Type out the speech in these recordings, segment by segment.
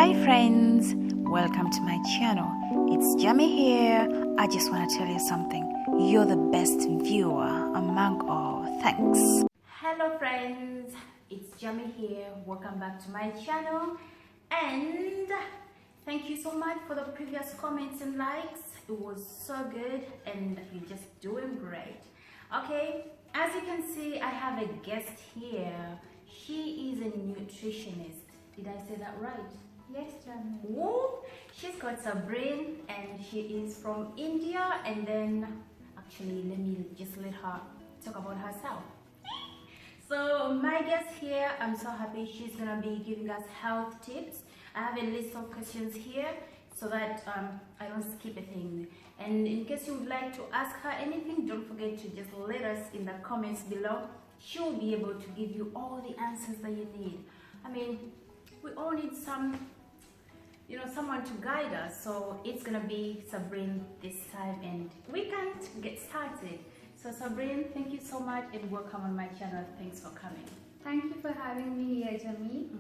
Hi friends, welcome to my channel. It's Jamie here. I just want to tell you something. You're the best viewer among all. Thanks. Hello friends, it's Jamie here. Welcome back to my channel. And thank you so much for the previous comments and likes. It was so good and you're just doing great. Okay, as you can see, I have a guest here. She is a nutritionist. Did I say that right? Yes, Jamie. Woo! She's called Sabrine and she is from India. And then actually let me just let her talk about herself. So my guest here, I'm so happy she's gonna be giving us health tips. I have a list of questions here so that I don't skip a thing. And in case you would like to ask her anything, don't forget to just let us in the comments below. She'll be able to give you all the answers that you need. I mean, we all need someone to guide us. So it's gonna be Sabrine this time, and we can't get started. So Sabrine, thank you so much and welcome on my channel. Thanks for coming. Thank you for having me here, Jamie.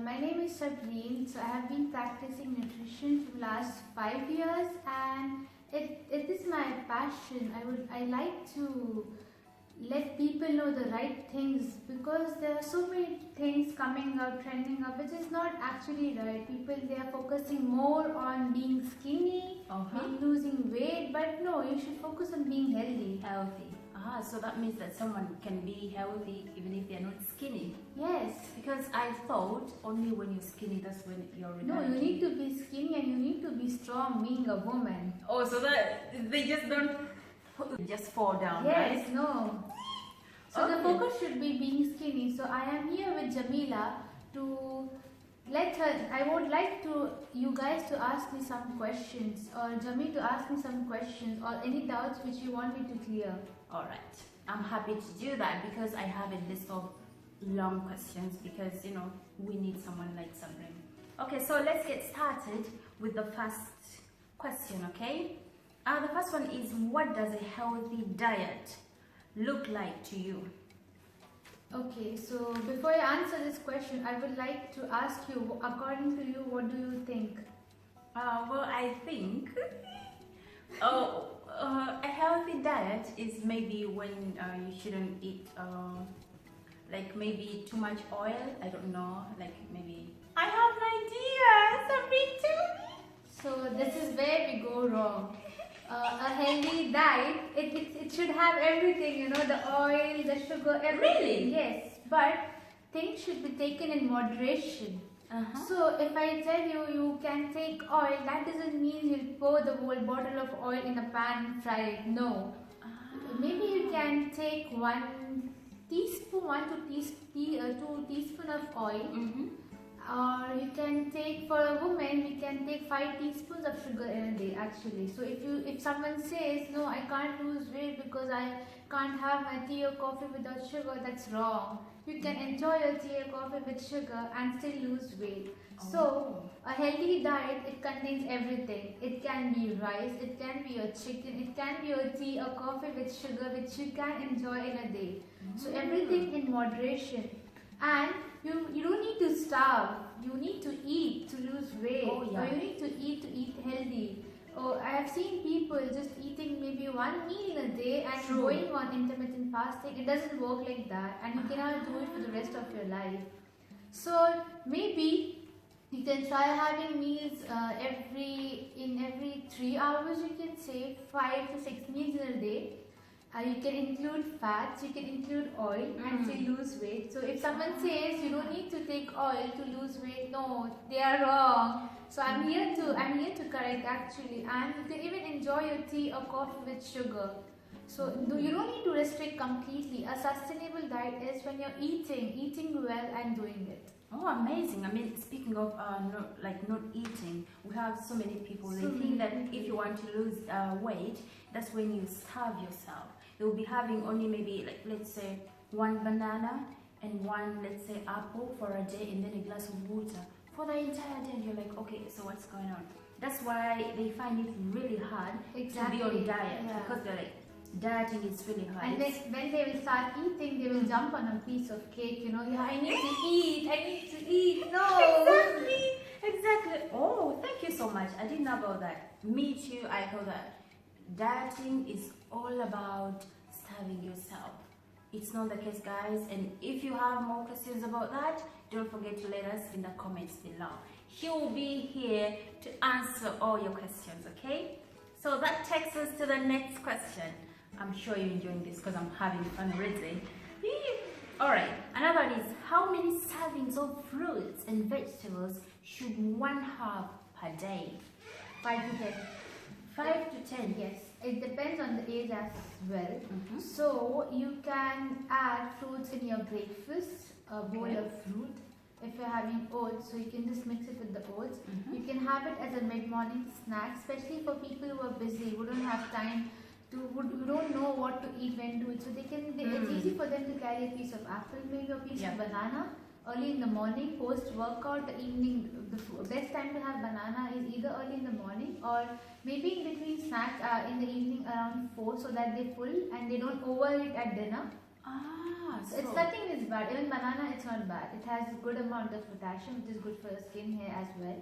My name is Sabrine. So I have been practicing nutrition for the last 5 years, and it is my passion. I like to let people know the right things, because there are so many things coming up, trending up, which is not actually right. People, they are focusing more on being skinny, losing weight, but no, you should focus on being healthy. So that means that someone can be healthy even if they're not skinny. Yes. Because I thought only when you're skinny, that's when you're No, you need to be skinny and you need to be strong being a woman. Oh, so that they just don't just fall down, yes, right? No. So the focus should be being skinny. So I am here with Jamila to let her, I would like you guys to ask me some questions, or Jamie to ask me some questions, or any doubts which you want me to clear. Alright, I'm happy to do that because I have a list of long questions, because we need someone like Sabrine. Okay, so let's get started with the first question, okay? The first one is, what does a healthy diet look like to you? Okay, so before I answer this question, I would like to ask you, according to you, what do you think? Well, I think a healthy diet is maybe when you shouldn't eat like maybe too much oil. I don't know, like maybe I have an idea, Sabrine, too. So this is where we go wrong. A healthy diet, it should have everything, the oil, the sugar, everything. Really? Yes, but things should be taken in moderation. So if I tell you you can take oil, that doesn't mean you'll pour the whole bottle of oil in a pan and fry it. No. Maybe you can take 1 teaspoon, 2 teaspoon of oil. Or you can take, for a woman, we can take 5 teaspoons of sugar in a day actually. So if someone says, no, I can't lose weight because I can't have my tea or coffee without sugar, that's wrong. You can enjoy your tea or coffee with sugar and still lose weight. So a healthy diet, it contains everything. It can be rice, it can be your chicken, it can be your tea or coffee with sugar, which you can enjoy in a day. So everything in moderation. And you don't need to starve. You need to eat to lose weight. Or you need to eat healthy. I have seen people just eating maybe 1 meal in a day and going on intermittent fasting. It doesn't work like that, and you cannot do it for the rest of your life. So maybe you can try having meals every 3 hours. You can say 5 to 6 meals in a day. You can include fats, you can include oil, and still lose weight. So if someone says you don't need to take oil to lose weight, no, they are wrong. So I'm here to correct actually. And you can even enjoy your tea or coffee with sugar. So you don't need to restrict completely. A sustainable diet is when you're eating well and doing it. Oh, amazing. I mean, speaking of not eating, we have so many people, they think that if you want to lose weight, that's when you starve yourself. They'll be having only maybe, like, let's say 1 banana and 1, let's say, apple for a day, and then a glass of water for the entire day. And you're like, okay, so what's going on? That's why they find it really hard to be on diet, because they're like, dieting is really hard. And when they will start eating, they will jump on a piece of cake, I need to eat, no. Exactly. much. I didn't know about that. Me too. I thought that dieting is all about starving yourself. It's not the case, guys. And if you have more questions about that, don't forget to let us in the comments below. He will be here to answer all your questions, okay? So that takes us to the next question. I'm sure you're enjoying this because I'm having fun reading. Alright, another one is, how many servings of fruits and vegetables should one have per day? 5 to 10. 5 to 10? Yes, it depends on the age as well. So you can add fruits in your breakfast, a bowl of fruit. If you're having oats, so you can just mix it with the oats. You can have it as a mid-morning snack, especially for people who are busy, who don't have time who don't know what to eat, when to eat. So it's easy for them to carry a piece of apple, maybe a piece of banana early in the morning, post-workout, the evening. The best time to have banana is either early in the morning or maybe in between snacks in the evening around 4, so that they're full and they don't overeat at dinner. So it's nothing is bad. Even banana, it's not bad. It has a good amount of potassium, which is good for your skin, hair as well.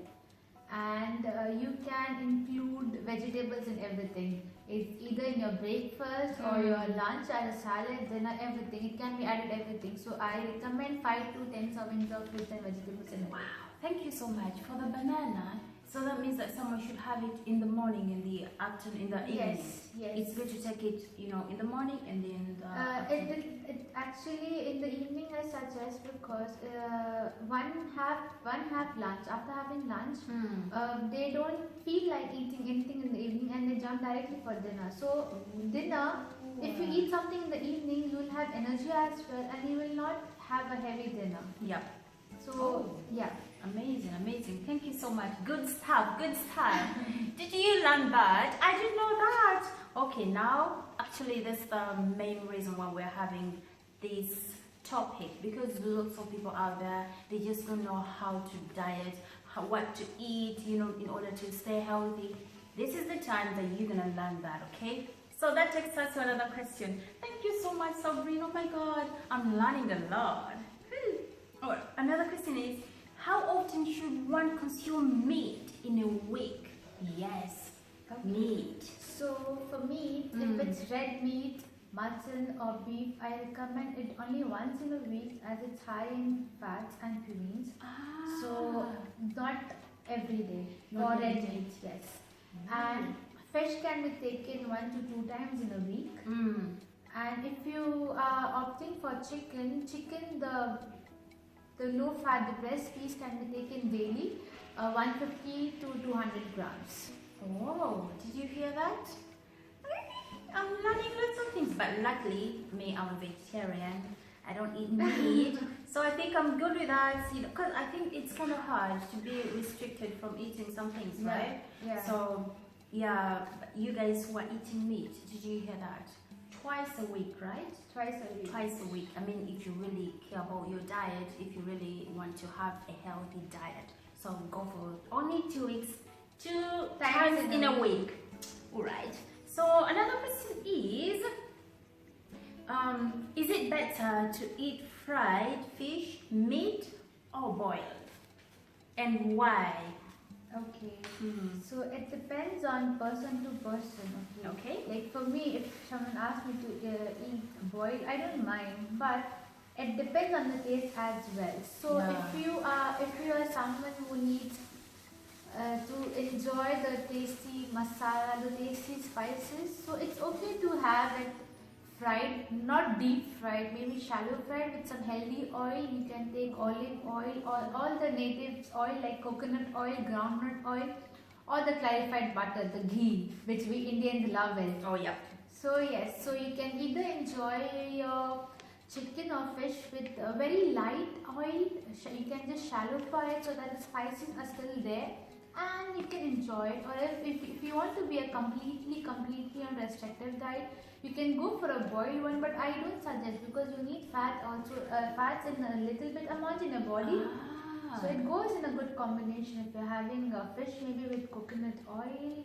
And you can include vegetables in everything. It's either in your breakfast or your lunch, as a salad, dinner, everything. It can be added everything. So I recommend 5 to 10 servings of fruits and vegetables in a day. Wow, thank you so much for the banana. So that means that someone should have it in the morning, in the afternoon, in the evening. Yes. It's good to take it, in the morning and then it actually in the evening I suggest, because one have lunch. After having lunch, they don't feel like eating anything in the evening and they jump directly for dinner. So dinner, if you eat something in the evening, you will have energy as well and you will not have a heavy dinner. Yeah. So yeah. Amazing. Thank you so much. Good stuff. Did you learn that? I didn't know that. Okay, now actually that's the main reason why we're having this topic, because lots of people out there, they just don't know how to diet, what to eat, in order to stay healthy. This is the time that you're gonna learn that, okay? So that takes us to another question. Thank you so much, Sabrina. Oh my God, I'm learning a lot. Alright, another question is, how often should one consume meat in a week? Yes, meat. So for me, if it's red meat, mutton or beef, I recommend it only once in a week, as it's high in fats and purines. So not every day. Or red meat, yes. And fish can be taken 1 to 2 times in a week. And if you are opting for chicken, the low fat, the breast piece can be taken daily, 150 to 200 grams. Oh, did you hear that? I'm learning lots of things, but luckily, I'm a vegetarian. I don't eat meat, so I think I'm good with that. Because I think it's kind of hard to be restricted from eating some things, right? Yeah. So, you guys who are eating meat, did you hear that? Twice a week, right? Twice a week. Twice a week. I mean, if you really care about your diet, if you really want to have a healthy diet, so go for only 2 weeks, 2 times in a week. All right. So another question is it better to eat fried fish, meat, or boiled? And why? Okay. So it depends on person to person. Okay. Like for me, if someone asks me to eat boiled, I don't mind, but it depends on the taste as well. So if you are someone who needs to enjoy the tasty masala, the tasty spices, so it's okay to have it fried, not deep fried, maybe shallow fried with some healthy oil. You can take olive oil or all the native oil like coconut oil, groundnut oil, or the clarified butter, the ghee, which we Indians love it. Oh yeah. So yes, so you can either enjoy your chicken or fish with a very light oil. You can just shallow fry it so that the spices are still there, and you can enjoy it. Or if you want to be a completely on restrictive diet, you can go for a boiled one, but I don't suggest, because you need fat also, fats in a little bit amount in your body. So it goes in a good combination. If you're having fish, maybe with coconut oil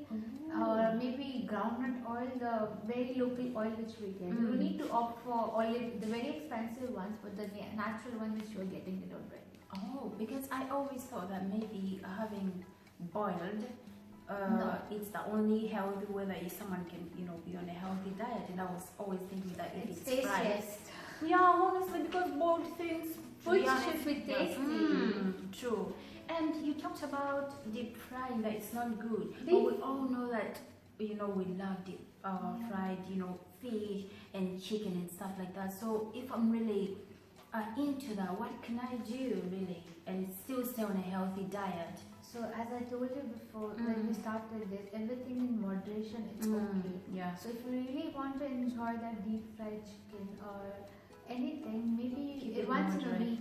or maybe groundnut oil, the very local oil which we get. You need to opt for olive, the very expensive ones, but the natural one which you're getting it already. Oh, because I always thought that maybe having boiled No. it's the only healthy way that someone can, you know, be on a healthy diet. And I was always thinking that if it's fried, Tastiest. yeah, honestly, because both things, to Food be honest, should be yeah, tasty. true. And you talked about deep frying, that it's not good. But Deep- we all know that, you know, we love deep fried, you know, fish and chicken and stuff like that. So if I'm really into that, what can I do really and still stay on a healthy diet? So as I told you before, when we started this, everything in moderation, it's okay. Yeah. So if you really want to enjoy that deep fried chicken or anything, maybe Keep it once in a moderate. week.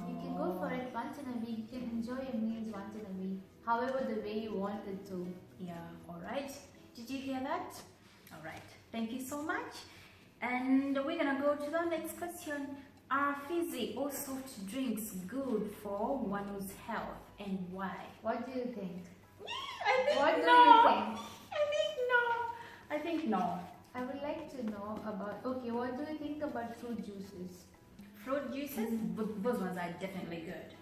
You can go for it once in a week. You can enjoy your meals once in a week, however the way you want it to. Yeah, all right. Did you hear that? All right. Thank you so much. And we're gonna go to the next question. Are fizzy or soft drinks good for one's health, and why? What do you think? I think What do no. you think? I think no. I think no. I would like to know about. Okay, what do you think about fruit juices? Fruit juices, those ones are definitely good.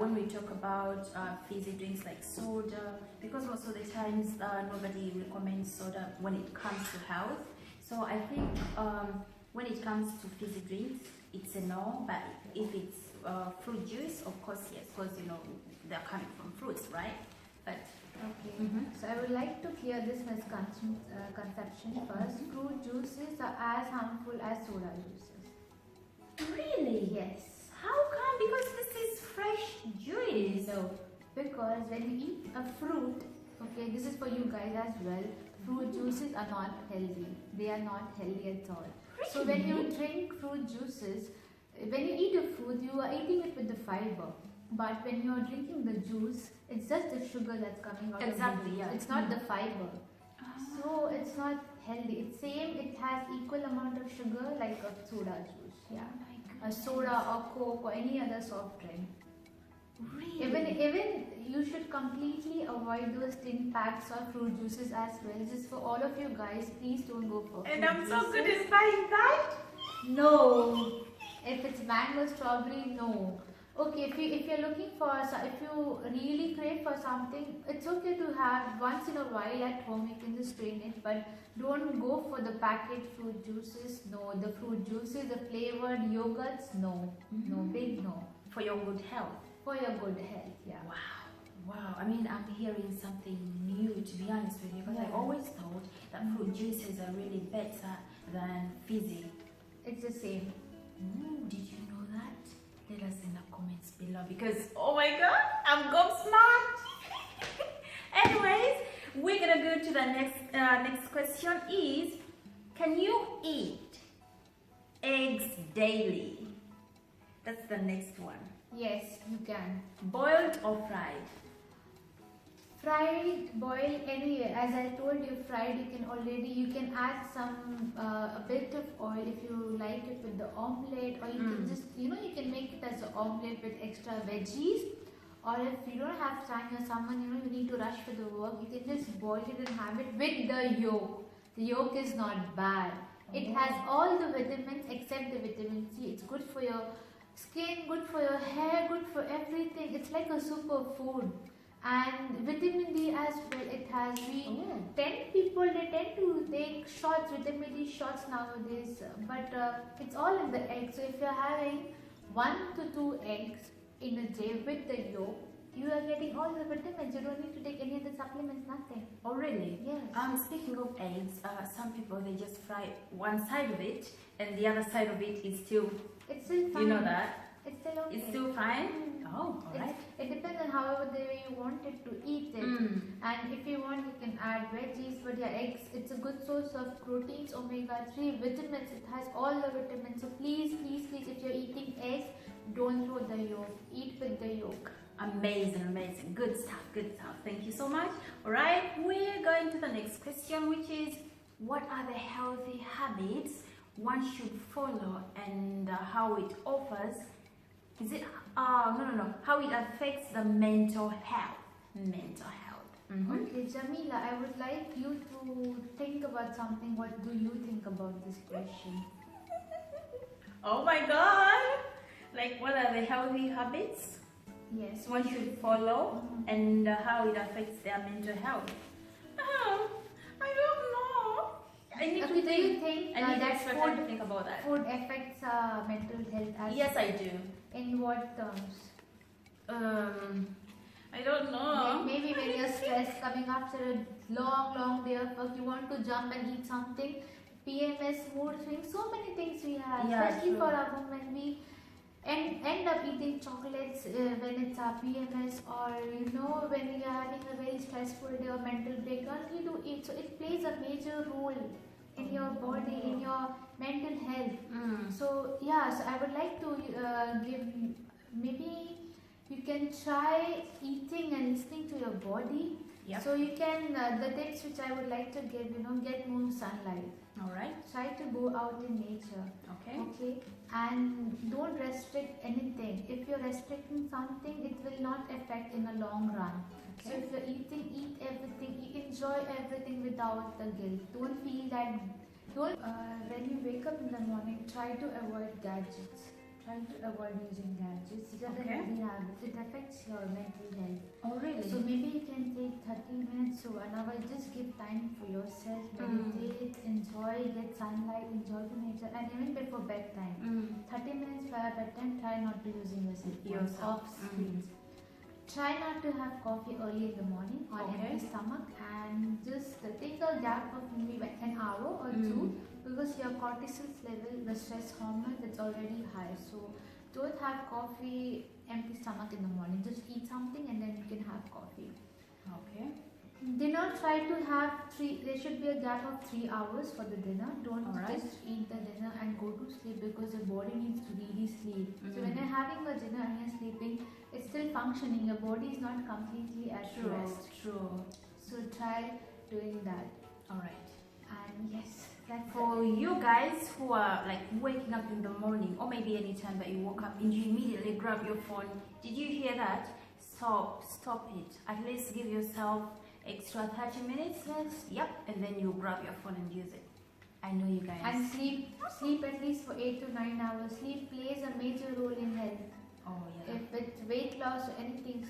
When we talk about fizzy drinks like soda, because most of the times nobody recommends soda when it comes to health. So I think when it comes to fizzy drinks, it's a no. But if it's fruit juice, of course yes, because you know they're coming from fruits, right? But Okay, so I would like to clear this misconception first. Fruit juices are as harmful as soda juices. really, Yes. how come? Because this is fresh juice. No, because when you eat a fruit, okay, this is for you guys as well. Fruit juices are not healthy. They are not healthy at all. So when you drink fruit juices, when you eat a fruit, you are eating it with the fiber. But when you are drinking the juice, it's just the sugar that's coming out Exactly, of the juice. yeah. It's not the fiber. Ah. So it's not healthy. It's same. It has equal amount of sugar like a soda juice. Yeah, Oh my a goodness. soda or Coke or any other soft drink. Really? Even you should completely avoid those tin packs or fruit juices as well. Just for all of you guys, please don't go for And fruit I'm so good juices. at buying that. No. If it's mango, strawberry, no. Okay, if you're looking for if you really crave for something, it's okay to have once in a while at home. You can just strain it, but don't go for the packet fruit juices. No, the fruit juices, the flavored yogurts. No, no, big no. For your good health. For your good health, yeah. Wow. Wow. I mean, I'm hearing something new, to be honest with you, because I Yeah. always thought that fruit juices are really better than fizzy. It's the same. Did you know that? Let us in the comments below, because oh my god, I'm gobsmacked. Anyways, we're gonna go to the next question. Is can you eat eggs daily? That's the next one. Yes, you can. Boiled or fried? Fried, boiled, anyway. As I told you, fried. You can add some a bit of oil if you like it with the omelette, or you can just you can make it as an omelette with extra veggies. Or if you don't have time or someone you need to rush for the work, you can just boil it and have it with the yolk. The yolk is not bad. It has all the vitamins except the vitamin C. It's good for your skin, good for your hair, good for everything. It's like a superfood. And vitamin D as well. It has 10 people they tend to take shots, vitamin D shots nowadays. But it's all in the egg. So if you're having 1 to 2 eggs in a day with the yolk, you are getting all the vitamins. You don't need to take any other supplements, nothing. Oh really? Yes. Speaking of eggs, some people they just fry one side of it and the other side of it is still, It's still fine. you know that? It's still okay. It's still fine? Oh, alright. It depends on however the way you want it to eat it. And if you want, you can add veggies, but yeah, eggs, it's a good source of proteins, omega-3, vitamins. It has all the vitamins. So please, please, please, if you're eating eggs, don't throw the yolk. Eat with the yolk. Amazing, amazing. Good stuff, good stuff. Thank you so much. Alright, we're going to the next question, which is what are the healthy habits one should follow and how it offers, is it, how it affects the mental health. Mental health. Okay, Jamila, I would like you to think about something. What do you think about this question? Oh my god! Like what are the healthy habits? Yes. one should follow, and how it affects their mental health. I don't know. I need to Okay, do think. you think I need that extra time to think about that. food affects mental health as Yes, I do. In what terms? I don't know. Like maybe when you're stressed, coming after a long day of work, you want to jump and eat something. PMS, mood swings, so many things we have, Yeah, especially true. for our women. We end up eating chocolates when it's our PMS, or when we are having a very stressful day or mental breakdown, we do eat. So it plays a major role in your body, in your mental health. So yeah, so I would like to give, maybe you can try eating and listening to your body. Yep. So you can, the tips which I would like to give, get more sunlight. Alright. Try to go out in nature. Okay. Okay. And don't restrict anything. If you're restricting something, it will not affect in the long run. So if you're eating, eat everything, enjoy everything without the guilt. Don't feel that. When you wake up in the morning, try to avoid gadgets. Try to avoid using gadgets. It doesn't really have it affects your mental health. Oh, really? So maybe you can take 30 minutes to 1 hour. Just give time for yourself. Meditate, enjoy, get sunlight, enjoy the nature, and even before bedtime. 30 minutes prior bedtime, try not to using your cell phones, off screens. Try not to have coffee early in the morning on empty stomach, and just take a gap of maybe an hour or two, because your cortisol level, the stress hormone, it's already high. So don't have coffee empty stomach in the morning. Just eat something and then you can have coffee. Okay. Dinner, try to have there should be a gap of 3 hours for the dinner. Don't just eat the dinner and go to sleep, because your body needs to really sleep. So when you're having a dinner and you're sleeping, it's still functioning. Your body is not completely at rest. True. So try doing that. Alright. And yes, that's For you guys who are like waking up in the morning, or maybe any time that you woke up and you immediately grab your phone, did you hear that? Stop it. At least give yourself extra 30 minutes. Yes. Yep. And then you grab your phone and use it. I know you guys. And sleep at least for 8 to 9 hours. Sleep plays a major role in health. Oh yeah. If it's weight loss or anything,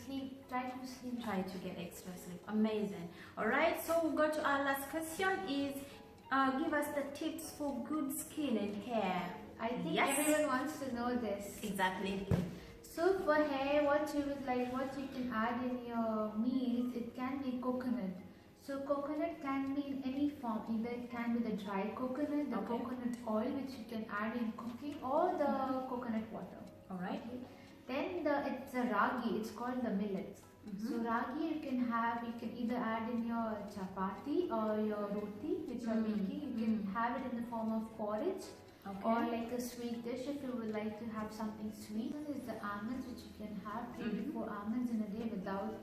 try to sleep. Try to get extra sleep. Amazing. Alright, so we'll go to our last question is give us the tips for good skin and hair. I think everyone wants to know this. Exactly. So for hair, what you can add in your meals, it can be coconut. So coconut can be in any form. Either it can be the dry coconut, the coconut oil which you can add in cooking, or the coconut water. Alright. Okay. Then it's a ragi, it's called the millets. So ragi you can either add in your chapati or your roti which you are making. You can have it in the form of porridge. Or like a sweet dish if you would like to have something sweet. This is the almonds which you can have 3 to 4 almonds in a day without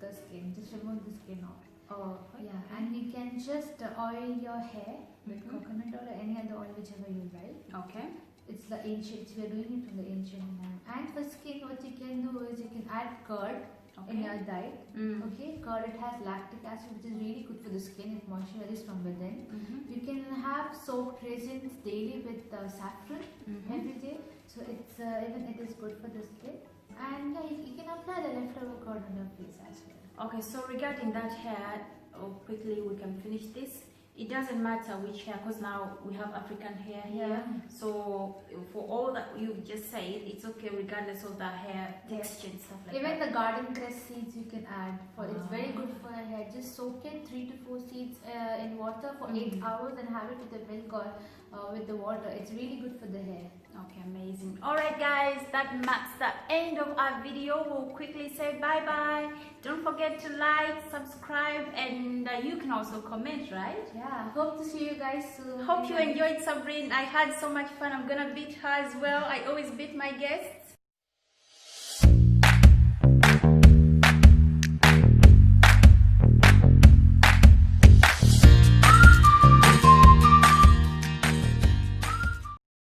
the skin. Just remove the skin off. And you can just oil your hair with coconut oil or any other oil whichever you like. Okay. It's the ancient. We are doing it from the ancient time. And for skin, what you can do is you can add curd in your diet. Curd, it has lactic acid which is really good for the skin. It moisturizes from within. You can have soaked raisins daily with saffron every day. So it's even it is good for the skin. And you can apply the leftover curd on your face as well. Okay, so regarding that hair, quickly we can finish this. It doesn't matter which hair, because now we have African hair here. So for all that you've just said, it's okay regardless of the hair texture and stuff like Even that. the garden cress seeds you can add. It's very good for the hair. Just soak it 3 to 4 seeds in water for 8 hours and have it with the milk or with the water. It's really good for the hair. Okay, amazing. Alright guys, that marks the end of our video. We'll quickly say bye bye. Don't forget to like, subscribe, and you can also comment, right? Yeah, hope to see you guys soon. Hope you enjoyed Sabrine. I had so much fun. I'm gonna beat her as well. I always beat my guests.